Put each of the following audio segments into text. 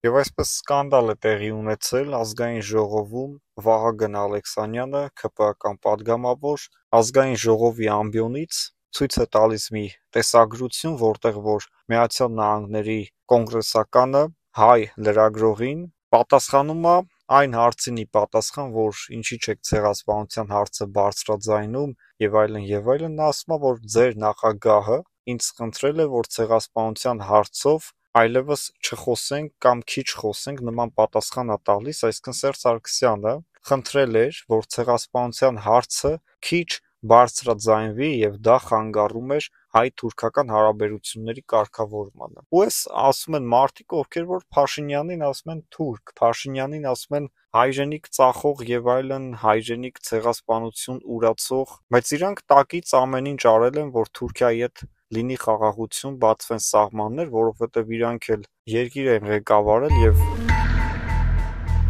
Եվ այսպես սկանդալ է տեղի ունեցել Ազգային ժողովում Վահագն Ալեքսանյանը, ՔՊ-ական պատգամավոր, Ազգային ժողովի ամբիոնից ցույց է տալիս մի տեսագրություն, որտեղ որ Միացյալ Նահանգների կոնգրեսականը հայ լրագրողին պատասխանում է այն հարցինի պատասխան, որ ինչի չեք ցեղասպանության հարցը բարձրաձայնում եւ այլն, նա ասում է, որ ձեր նախագահը ինձ խնդրել է, որ ցեղասպանության հարցով այլևս չխոսենք կամ քիչ խոսենք, նման պատասխան է տալիս, այսինքն Սերժ Սարգսյանը խնդրել էր, որ ցեղասպանության հարցը քիչ բարձրաձայնվի եւ դա խանգարում էր հայ-թուրքական հարաբերությունների կարգավորմանը։ Ու այս ասում են մարդիկ, ովքեր որ Փաշինյանին ասում են թուրք, Փաշինյանին ասում են հայրենիք ծախող եւ այլն, հայրենիք ցեղասպանություն урացող, բայց իրանք տակից ամեն ինչ արել են, որ Թուրքիայի հետ լինի խաղաղություն, բացվեն սահմաններ, որովհետեւ իրանք էլ երկիր են ղեկավարել եւ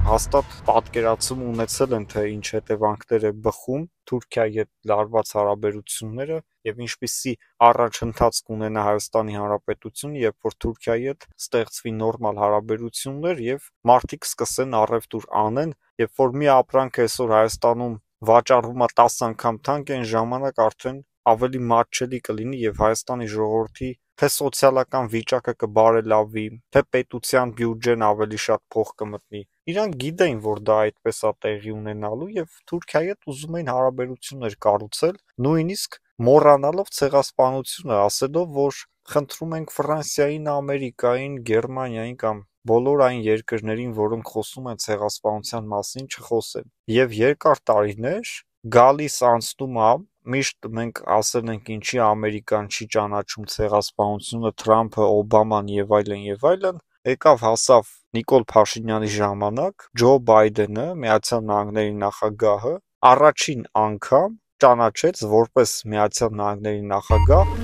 հաստատ պատկերացում ունեցել են, թե ինչ հետևանքներ է բխում Թուրքիայի հետ լարված հարաբերությունները եւ ինչպիսի առաջընթաց կունենա Հայաստանի Հանրապետությունը, երբ որ Թուրքիայի հետ ստեղծվի նորմալ հարաբերություններ եւ մարդիկ սկսեն առևտուր անեն, երբ որ մի ապրանք այսօր Հայաստանում վաճառվում է 10 անգամ թանկ, այն ժամանակ արդեն ավելի մատչելի կլինի եւ Հայաստանի ժողովրդի թե սոցիալական վիճակը կբարելավի, թե պետության բյուջեն ավելի շատ փող կմտնի։ Իրանք գիտեին, որ դա այդպես է տեղի ունենալու եւ Թուրքիայի հետ ուզում էին հարաբերություններ կառուցել, նույնիսկ մոռանալով ցեղասպանությունը, ասելով, որ խնդրում ենք Ֆրանսիային, Ամերիկային, Գերմանիային կամ բոլոր այն երկրներին, որոնք խոսում են ցեղասպանության մասին, չխոսեն։ Եւ երկար տարիներ գալիս անցնում է, միշտ մենք ասել ենք ինչի Ամերիկան չի ճանաչում ցեղասպանությունը, Թրամփը, Օբաման եւ այլն, եկավ հասավ Նիկոլ Փաշինյանի ժամանակ, Ջո Բայդենը, Միացյալ Նահանգների նախագահը, առաջին անգամ ճանաչեց որպես Միացյալ Նահանգների նախագահ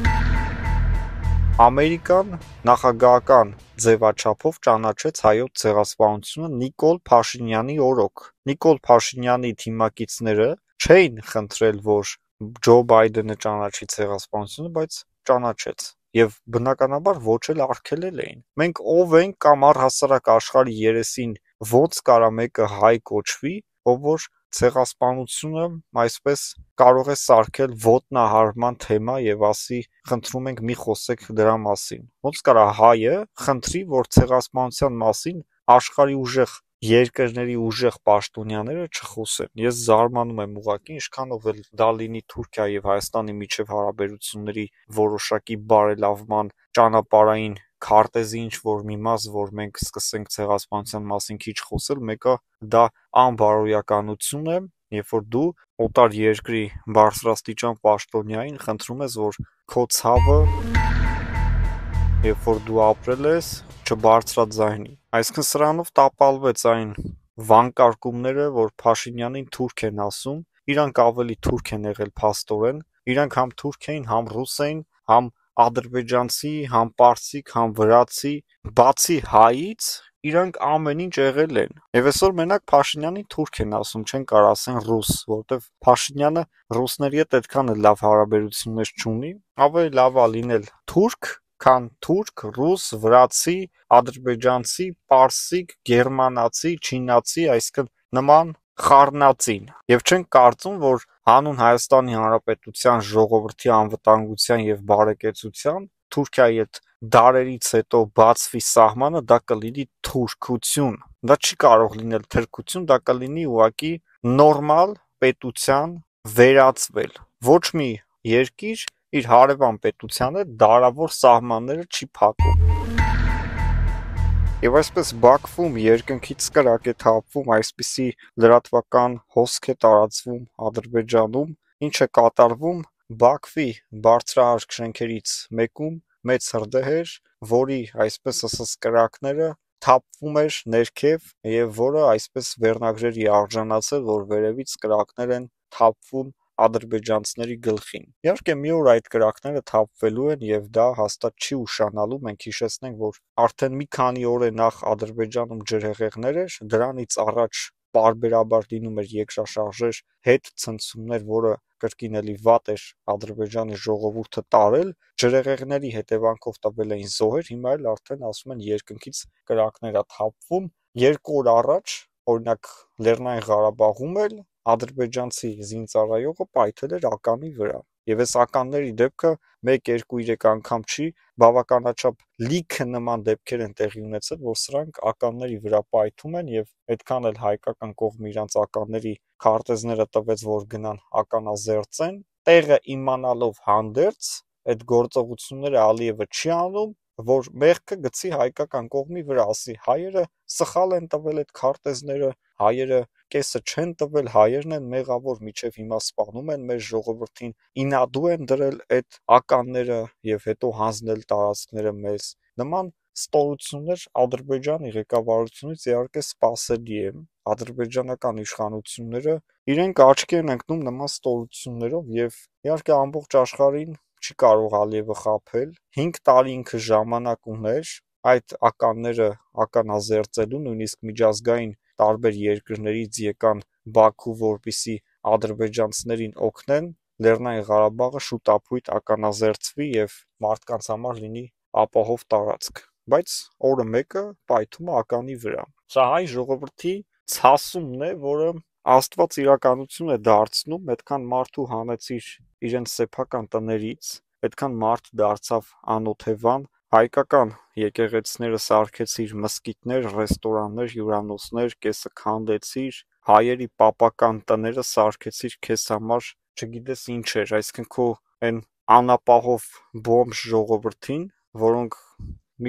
Ամերիկան նախագահական ձևաչափով ճանաչեց հայոց ցեղասպանությունը Նիկոլ Փաշինյանի օրոք։ Նիկոլ Փաշինյանի թիմակիցները չէին խնդրել, որ Ջո Բայդենը ճանաչի ցեղասպանությունը, բայց ճանաչեց եւ բնականաբար ոչ էլ արգելել էին։ Մենք ով ենք կամ առհասարակ աշխարհի երեսին ոնց կարա մեկը հայ կոչվի, ով որ ցեղասպանությունը այսպես կարող է սարքել ոտնահարման թեմա եւ ասի խնդրում ենք մի խոսեք դրա մասին։ Ոնց կարա հայը խնդրի, որ ցեղասպանության մասին աշխարհի ուժեղ երկրների ուժեղ պաշտոնյաները չխոսեն։ Ես զարմանում եմ ուղղակի, ինչքանով էլ դա լինի Թուրքիայի եւ Հայաստանի միջև հարաբերությունների որոշակի բարելավման ճանապարհային քարտեզի ինչ որ մի մաս, որ մենք սկսենք ցեղասպանության մասին քիչ խոսել, մեկը դա անբարոյականություն է, երբ որ դու օտար երկրի բարձրաստիճան պաշտոնյային խնդրում ես, որ քո ցավը, երբ որ դու ապրել ես, չբարձրաձայնի։ Այսինքն սրանով տապալվեց այն վանկարկումները, որ Փաշինյանին թուրք են ասում, իրանք ավելի թուրք են եղել փաստորեն, իրանք համ թուրք էին, համ ռուս էին, համ ադրբեջանցի, համ պարսիկ, համ վրացի, բացի հայից, իրանք ամեն ինչ եղել են։ Եվ այսօր մենակ Փաշինյանին թուրք են ասում, չեն կարող ասեն ռուս, որովհետև Փաշինյանը ռուսների հետ այդքան էլ լավ հարաբերություններ չունի, ավելի լավ է լինել թուրք, քան թուրք, ռուս, վրացի, ադրբեջանցի, պարսիկ, գերմանացի, չինացի, այսինքն նման խառնածին։ Եվ չենք կարծում, որ հանուն Հայաստանի Հանրապետության ժողովրդի անվտանգության եւ բարեկեցության Թուրքիայի հետ դարերից հետո բացվի սահմանը, դա կլինի թուրքություն։ Դա չի կարող լինել թրքություն, դա կլինի ուղղակի նորմալ պետության վերածվել։ Ոչ մի երկիր իր հարևան պետության հետ դարավոր սահմանները չի փակում։ Եվ այսպես Բաքվում երկնքից կրակ է թափվում, այսպիսի լրատվական հոսք է տարածվում Ադրբեջանում, ինչ է կատարվում Բաքվի բարձրահարկ շենքերից մեկում մեծ հրդեհ էր, որի այսպես ասած կրակները թափվում էր ներքև եւ որը այսպես վերնագրերի արժանացել, որ վերևից կրակներ են թափվում ադրբեջանցիների գլխին։ Իհարկե մի օր այդ կրակները թափվելու են եւ դա հաստատ չի ուշանալու, մենք հիշեցնենք, որ արդեն մի քանի օր է նախ Ադրբեջանում ջրհեղեղներ էր, դրանից առաջ պարբերաբար լինում էր երկրաշարժեր, հետ ցնցումներ, որը կրկին էլի վատ էր Ադրբեջանի ժողովուրդը տարել, ջրհեղեղների հետևանքով տվել էին զոհեր, հիմա էլ արդեն ասում են երկնքից կրակներ ա թափվում։ 2 օր առաջ, օրինակ Լեռնային Ղարաբաղում էլ ադրբեջանցի զինծառայողը պայթել էր ականի վրա։ Եվ այս ականների դեպքը 1-2-3 անգամ չի, բավականաչափ լիքը նման դեպքեր են տեղի ունեցել, որ սրանք ականների վրա պայթում են եւ այդքան էլ հայկական կողմը իրանց ականների քարտեզները տվեց, որ գնան ականազերծեն, տեղը իմանալով հանդերձ այդ գործողությունները Ալիևը չի անում, որ մեղքը գցի հայկական կողմի վրա, ասի հայերը սխալ են տվել այդ քարտեզները, հայերը կեսը չեն տվել, հայերն են մեղավոր, մինչև հիմա սպանում են մեր ժողովրդին, ինադու են դրել այդ ականները եւ հետո հանձնել տարածքները մեզ։ Նման ստորություններ Ադրբեջանի ղեկավարությունից իհարկե սպասելի է։ Ադրբեջանական իշխանությունները իրենք աչքի են ընկնում նման ստորություններով եւ իհարկե ամբողջ աշխարհին չի կարող Ալիևը խաբել։ 5 տարի ինքը ժամանակ ուներ այդ ականները ականազերծելու, նույնիսկ միջազգային տարբեր երկրներից եկան Բաքու, որպիսի ադրբեջանցիներին օգնեն Լեռնային Ղարաբաղը շուտապույտ ականազերծվի եւ մարդկանց համար լինի ապահով տարածք, բայց օրը մեկը պայթում է ականի վրա։ Սա հայ ժողովրդի ցասումն է, որը Աստված իրականություն է դարձնում, այդքան մարդու հանեցիր իրենց սեփական տներից, այդքան մարդ դարձավ անօթևան, հայկական եկեղեցիները սարքեցիր, մզկիթներ, ռեստորաններ, հյուրանոցներ, կեսը քանդեցիր, հայերի պապական տները սարքեցիր քեզ համար, չգիտես ինչ էր, այսինքն քո այն անապահով բոմժ ժողովրդին, որոնք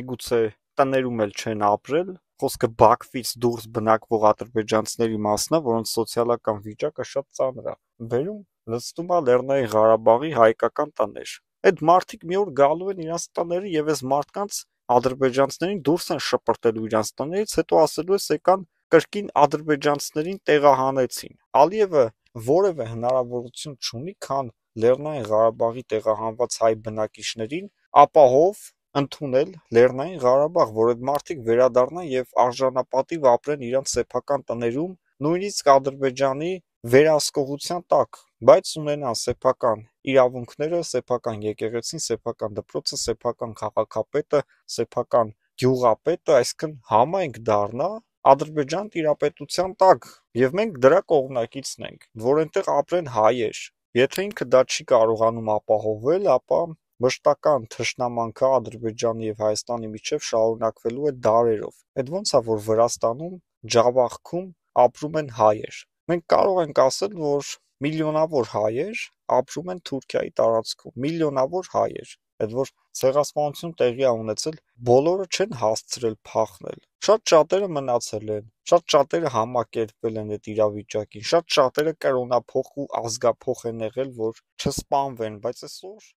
միգուցե տներում էլ չեն ապրել, խոսքը Բաքվից դուրս բնակվող ադրբեջանցիների մասն է, որոնց սոցիալական վիճակը շատ ծանր է, բերում լցնում է Լեռնային Ղարաբաղի հայկական տներ։ Այդ մարդիկ մի օր գալու են իրանց տները եւ այս մարդկանց ադրբեջանցիներին դուրս են շպրտելու իրանց տներից, հետո ասելու է եկան կրկին ադրբեջանցիներին տեղահանեցին։ Ալիևը որևէ հնարավորություն չունի, քան Լեռնային Ղարաբաղի տեղահանված հայ բնակիչներին ապահով ընդունել Լեռնային Ղարաբաղ, որ այդ մարդիկ վերադառնան եւ արժանապատիվ ապրեն իրանց սեփական տներում, նույնիսկ Ադրբեջանի վերահսկողության տակ, բայց ունենան սեփական իրավունքները, սեփական եկեղեցին, սեփական դպրոցը, սեփական քաղաքապետը, սեփական գյուղապետը, այսինքն համայնք դառնա Ադրբեջան տիրապետության տակ, եւ մենք դրա կողմնակիցն ենք, որ այնտեղ ապրեն հայեր։ Եթե ինքը դա չի կարողանում ապահովել, ապա մշտական թշնամանքը Ադրբեջանի եւ Հայաստանի միջև շարունակվելու է դարերով։ Այդ ոնց է, որ Վրաստանում Ջավախքում ապրում են հայեր։ Մենք կարող ենք ասել, որ միլիոնավոր հայեր ապրում են Թուրքիայի տարածքում, միլիոնավոր հայեր։ Այդ որ ցեղասպանություն տեղի է ունեցել, բոլորը չեն հասցրել փախնել։ Շատ շատերը մնացել են, շատ շատերը համակերպվել են այդ իրավիճակին, շատ շատերը կրոնափոխ ու ազգափոխ են եղել, որ չսպանվեն, բայց այսօր